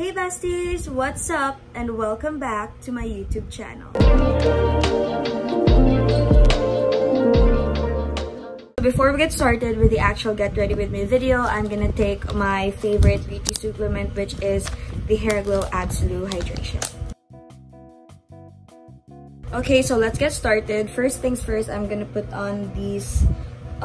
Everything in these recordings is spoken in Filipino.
Hey besties! What's up? And welcome back to my YouTube channel. Before we get started with the actual get ready with me video, I'm gonna take my favorite beauty supplement, which is the Hair Glow Absolute Hydration. Okay, so let's get started. First things first, I'm gonna put on these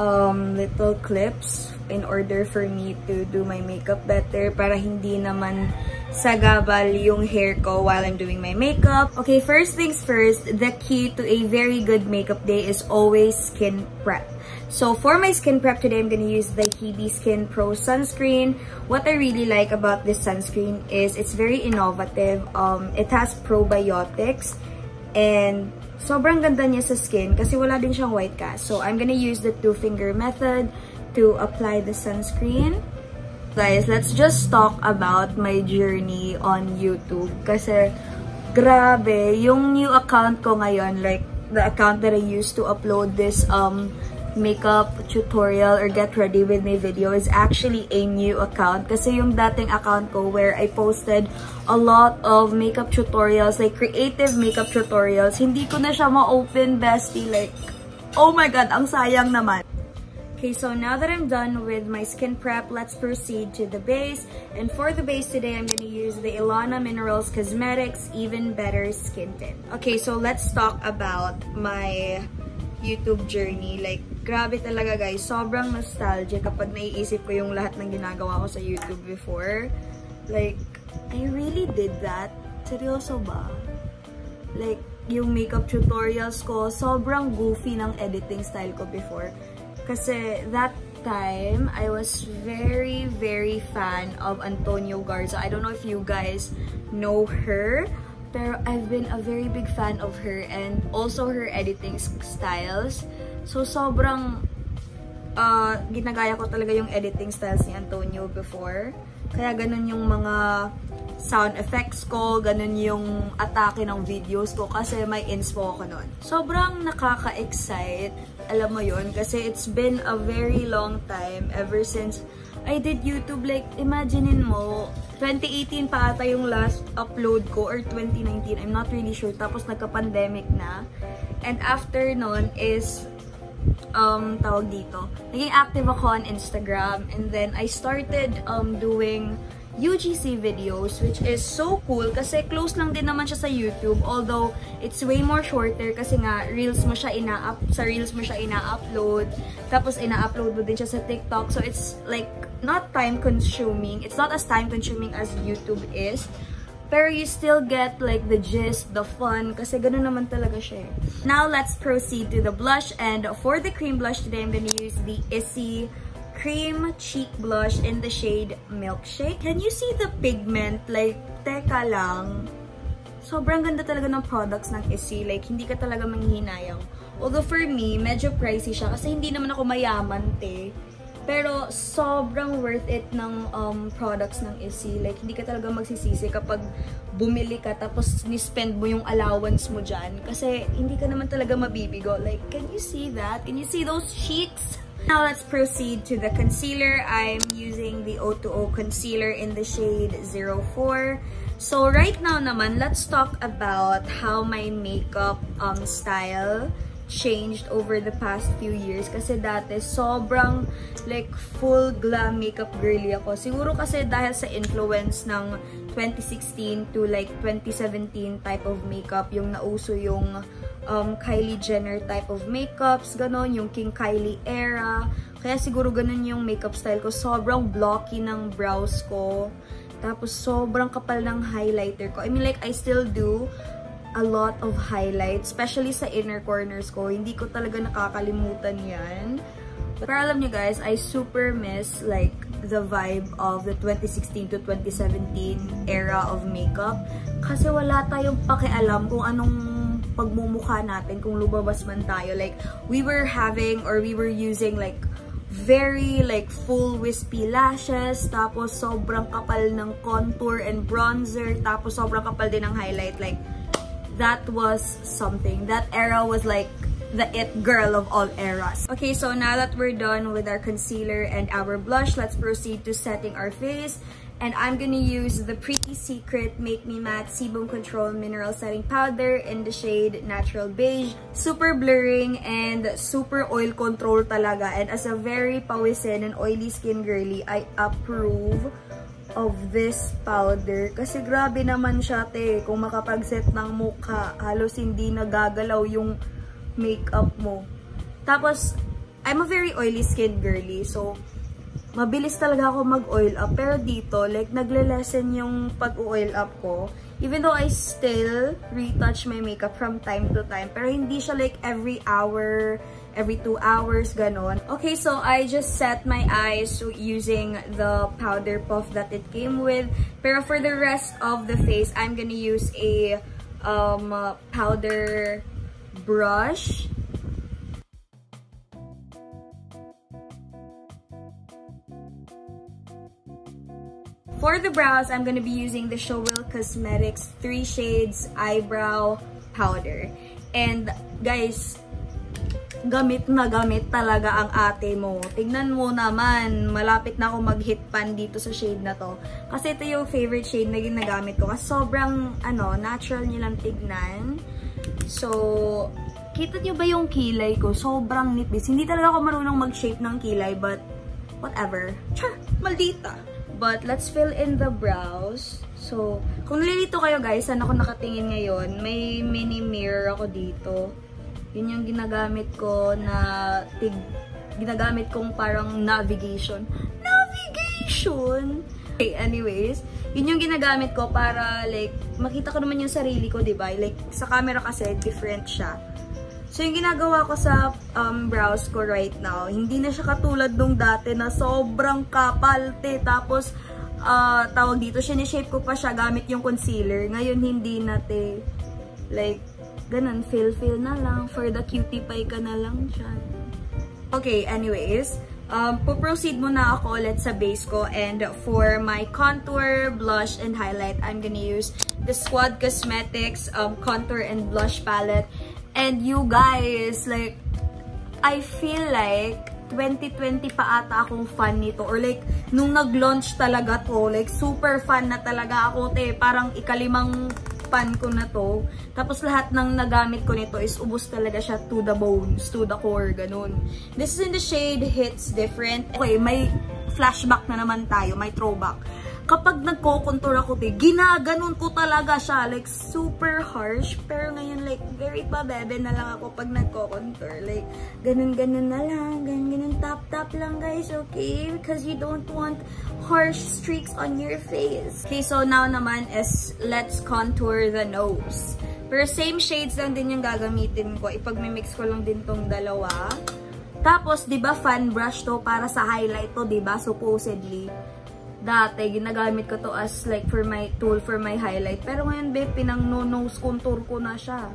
little clips in order for me to do my makeup better para hindi naman sagabal yung hair ko while I'm doing my makeup. Okay, first things first, the key to a very good makeup day is always skin prep. So for my skin prep today, I'm gonna use the Hebe Skin Pro sunscreen. What I really like about this sunscreen is it's very innovative. It has probiotics and sobrang ganda niya sa skin kasi wala din siyang white cast. So I'm gonna use the two-finger method to apply the sunscreen. Guys, let's just talk about my journey on YouTube. Kasi grabe, yung new account ko ngayon, like the account that I used to upload this makeup tutorial or get ready with me video is actually a new account. Kasi yung dating account ko where I posted a lot of makeup tutorials, like creative makeup tutorials, hindi ko na siya ma-open, bestie. Like, oh my god, ang sayang naman. Okay, so now that I'm done with my skin prep, let's proceed to the base. And for the base today, I'm gonna use the Ilana Minerals Cosmetics Even Better Skin Tint. Okay, so let's talk about my YouTube journey. Like, grabe talaga guys, sobrang nostalgic kapag naiisip ko yung lahat ng ginagawa ko sa YouTube before. Like, I really did that. Seryoso ba? Like, yung makeup tutorials ko, sobrang goofy ng editing style ko before. Kasi that time, I was very fan of Antonio Garza. I don't know if you guys know her, pero I've been a very big fan of her and also her editing styles. So, sobrang ginagaya ko talaga yung editing styles ni Antonio before. Kaya ganun yung mga sound effects ko, ganun yung atake ng videos ko kasi may inspo ako nun. Sobrang nakaka-excite, alam mo yun, kasi it's been a very long time ever since I did YouTube. Like, imaginein mo, 2018 pa ata yung last upload ko or 2019, I'm not really sure. Tapos nagka-pandemic na. And after nun is, tawag dito, naging active ako on Instagram. And then I started doing UGC videos, which is so cool kasi close lang din naman siya sa YouTube, although it's way more shorter kasi nga reels mo siya ina-upload, tapos ina-upload mo din siya sa TikTok, so it's like not time consuming, it's not as time consuming as YouTube is, pero you still get like the gist, the fun, kasi ganun naman talaga siya. Now let's proceed to the blush, and for the cream blush today, I'm gonna use the Issey Cream Cheek Blush in the shade Milkshake. Can you see the pigment? Like, teka lang. Sobrang ganda talaga ng products ng Issey. Like, hindi ka talaga manghihinayang. Although for me, medyo pricey siya kasi hindi naman ako mayaman, te. Pero sobrang worth it ng products ng Issey. Like, hindi ka talaga magsisisi kapag bumili ka tapos ni-spend mo yung allowance mo dyan. Kasi hindi ka naman talaga mabibigo. Like, can you see that? Can you see those cheeks? Now let's proceed to the concealer. I'm using the O2O concealer in the shade 04. So right now naman, let's talk about how my makeup style changed over the past few years. Kasi dati, sobrang like full glam makeup girly ako. Siguro kasi dahil sa influence ng 2016 to like 2017 type of makeup, yung nauso yung Kylie Jenner type of makeups, ganon, yung King Kylie era. Kaya siguro ganon yung makeup style ko. Sobrang blocky ng brows ko. Tapos sobrang kapal ng highlighter ko. I mean, like, I still do a lot of highlights, especially sa inner corners ko. Hindi ko talaga nakakalimutan yan. Pero alam nyo guys, I super miss like the vibe of the 2016 to 2017 era of makeup. Kasi wala tayong pakialam kung anong pagmumukha natin, kung lumabas man tayo. Like, we were using like very like full wispy lashes, tapos sobrang kapal ng contour and bronzer, tapos sobrang kapal din ng highlight. Like, that was something. That era was like the it girl of all eras. Okay, so now that we're done with our concealer and our blush, let's proceed to setting our face. And I'm gonna use the Pretty Secret Make Me Matte Sebum Control Mineral Setting Powder in the shade Natural Beige. Super blurring and super oil control talaga. And as a very pawisin and oily skin girly, I approve of this powder. Kasi grabe naman siya, te. Kung makapag-set ng mukha, halos hindi nagagalaw yung makeup mo. Tapos, I'm a very oily skin girly. So, mabilis talaga ako mag-oil up. Pero dito, like, nagle-lessen yung pag-oil up ko. Even though I still retouch my makeup from time to time. Pero hindi siya like every hour, every 2 hours, ganon. Okay, so I just set my eyes using the powder puff that it came with. Pero for the rest of the face, I'm gonna use a powder brush. For the brows, I'm gonna be using the Showwell Cosmetics 3 Shades Eyebrow Powder. And guys, gamit na gamit talaga ang ate mo. Tignan mo naman, malapit na ako mag-hit pan dito sa shade na to. Kasi ito yung favorite shade na ginagamit ko. Kasi sobrang, natural nilang tignan. So, kita nyo ba yung kilay ko? Sobrang nipis. Hindi talaga ako marunong mag-shape ng kilay, but whatever. Char! Maldita! But let's fill in the brows. So, kung nalilito kayo guys, saan ako nakatingin ngayon, may mini mirror ako dito. Yun yung ginagamit ko na ginagamit kong parang navigation. Navigation! Okay, anyways, yun yung ginagamit ko para like makita ko naman yung sarili ko, diba? Like sa camera kasi different siya. So yung ginagawa ko sa brows ko right now, hindi na siya katulad nung dati na sobrang kapalte. Tapos tawag dito, sinishape ko pa siya gamit yung concealer. Ngayon hindi na, te. Like ganun, fill na lang. For the cutie pie ka na lang dyan. Okay, anyways. Proceed muna ako ulit sa base ko. And for my contour, blush, and highlight, I'm gonna use the Squad Cosmetics contour and blush palette. And you guys, like, I feel like 2020 pa ata akong fan nito. Or like, nung nag-launch talaga to, like, super fan na talaga ako, te. Parang ikalimang fan ko na to. Tapos lahat ng nagamit ko nito is ubos talaga siya to the bones, to the core, ganun. This is in the shade Hits Different. Okay, may flashback na naman tayo, may throwback. Kapag nagko-contour ako, te, ginaganon ko talaga siya. Like, super harsh. Pero ngayon, like, very pabebe na lang ako pag nagko-contour. Like, ganun-ganun na lang. Ganun-ganun, tap-tap lang, guys, okay? Because you don't want harsh streaks on your face. Okay, so now naman is let's contour the nose. Pero same shades lang din yung gagamitin ko. Ipag-mix ko lang din tong dalawa. Tapos, di ba, fan brush to para sa highlight to, di ba? Supposedly. Dati, ginagamit ko to as like for my tool for my highlight. Pero ngayon, babe, pinang-nose contour ko na siya.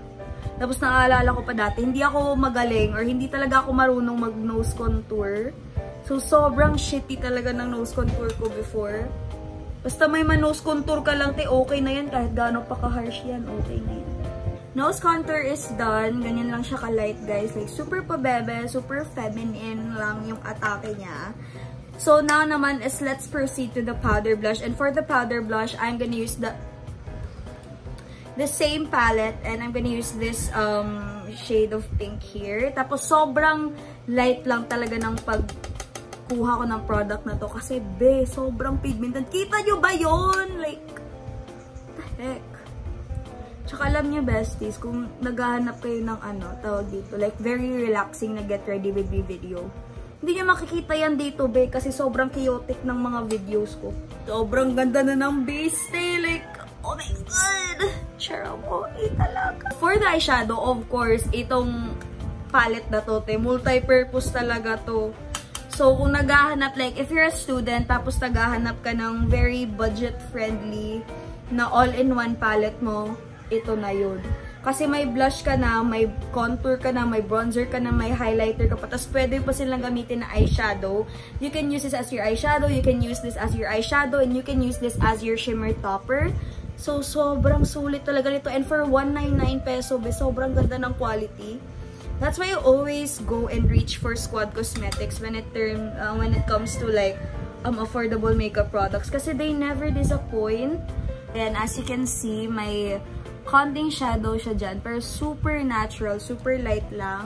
Tapos naaalala ko pa dati, hindi ako magaling or hindi talaga ako marunong mag-nose contour. So, sobrang shitty talaga ng nose contour ko before. Basta may man-nose contour ka lang, te, okay na yan. Kahit gaano pa ka-harsh yan, okay na yan. Nose contour is done. Ganyan lang siya ka-light, guys. Like, super pabebe, super feminine lang yung atake niya. So, now naman is let's proceed to the powder blush. And for the powder blush, I'm gonna use the same palette. And I'm gonna use this shade of pink here. Tapos, sobrang light lang talaga ng pagkuha ko ng product na to. Kasi, be, sobrang pigmented. Kita nyo ba yun? Like, what the heck? Tsaka alam nyo, besties, kung naghahanap kayo ng tawag dito, like, very relaxing na get ready with me video. Hindi nyo makikita yan dito, be, kasi sobrang chaotic ng mga videos ko. Sobrang ganda na ng base, eh. Like, oh my god! Charot mo, talaga. For the eyeshadow, of course, itong palette na to, te, multi-purpose talaga to. So, kung naghahanap, like, if you're a student, tapos naghahanap ka ng very budget-friendly na all-in-one palette mo, ito na yun. Kasi may blush ka na, may contour ka na, may bronzer ka na, may highlighter ka pa. Tapos pwede pa silang gamitin na eyeshadow. You can use this as your eyeshadow, you can use this as your eyeshadow, and you can use this as your shimmer topper. So, sobrang sulit talaga nito. And for 199 peso, sobrang ganda ng quality. That's why I always go and reach for Squad Cosmetics when it comes to like affordable makeup products kasi they never disappoint. And as you can see, may konting shadow siya dyan, pero super natural, super light lang.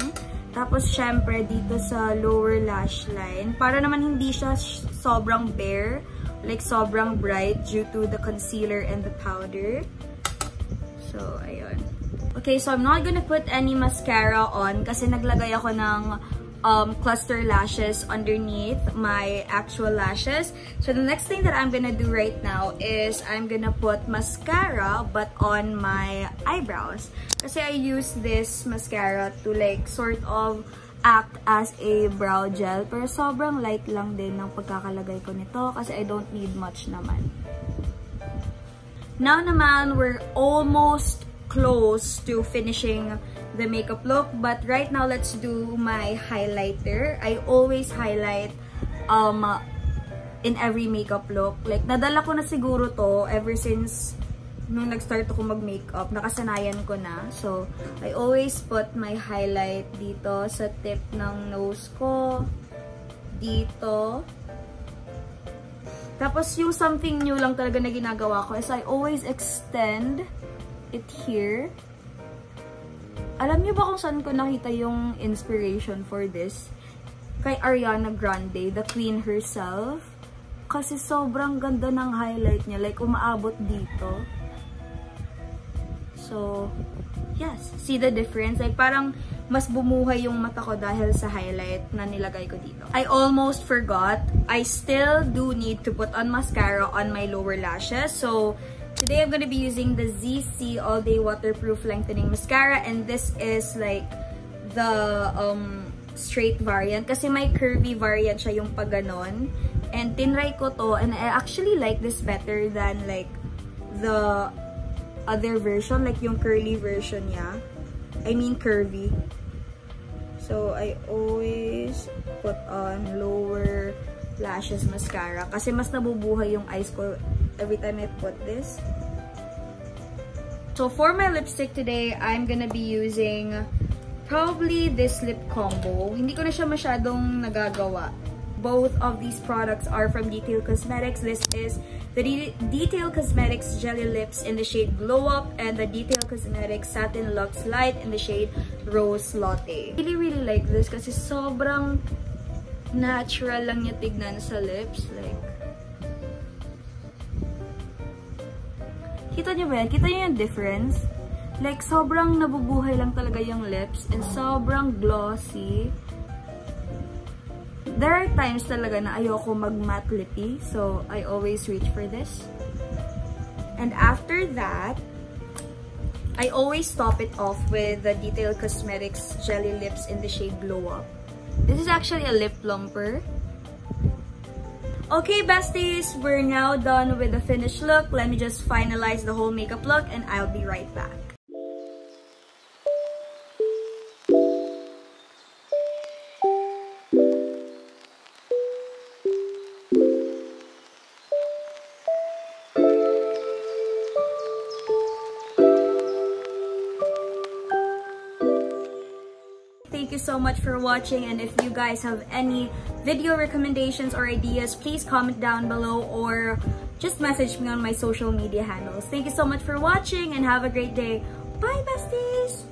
Tapos, syempre, dito sa lower lash line, para naman hindi siya sobrang bare, like sobrang bright due to the concealer and the powder. So, ayun. Okay, so I'm not gonna put any mascara on kasi naglagay ako ng cluster lashes underneath my actual lashes. So the next thing that I'm gonna do right now is I'm gonna put mascara but on my eyebrows. Kasi I use this mascara to like sort of act as a brow gel. Pero sobrang light lang din ng pagkakalagay ko nito kasi I don't need much naman. Now naman, we're almost close to finishing the makeup look, but right now let's do my highlighter. I always highlight in every makeup look. Like nadala ko na siguro to ever since nung nag-start ako mag-makeup, nakasanayan ko na. So I always put my highlight dito sa tip ng nose ko, dito. Tapos yung something new lang talaga na ginagawa ko is I always extend it here. Alam niyo ba kung saan ko nakita yung inspiration for this? Kay Ariana Grande, the queen herself. Kasi sobrang ganda ng highlight niya. Like, umaabot dito. So, yes. See the difference? Like, parang mas bumuhay yung mata ko dahil sa highlight na nilagay ko dito. I almost forgot. I still do need to put on mascara on my lower lashes. So, today, I'm gonna be using the ZC All Day Waterproof Lengthening Mascara, and this is like the straight variant kasi may curvy variant siya yung pag ganon. And tinry ko to, and I actually like this better than like the other version, like yung curly version niya. I mean curvy. So, I always put on lower lashes mascara kasi mas nabubuhay yung eyes ko every time I put this. So for my lipstick today, I'm gonna be using probably this lip combo. Hindi ko na siya masyadong nagagawa. Both of these products are from Detail Cosmetics. This is the Detail Cosmetics Jelly Lips in the shade Glow Up and the Detail Cosmetics Satin Luxe Light in the shade Rose Latte. I really like this kasi sobrang natural lang niya tignan sa lips. Like, kita niyo ba yan? Kita niyo yung difference? Like, sobrang nabubuhay lang talaga yung lips and sobrang glossy. There are times talaga na ayoko mag-matte lippy, so I always reach for this. And after that, I always top it off with the Detail Cosmetics Jelly Lips in the shade Glow Up. This is actually a lip plumper. Okay, besties, we're now done with the finished look. Let me just finalize the whole makeup look and I'll be right back. Thank you so much for watching, and if you guys have any video recommendations or ideas, please comment down below or just message me on my social media handles. Thank you so much for watching and have a great day. Bye, besties!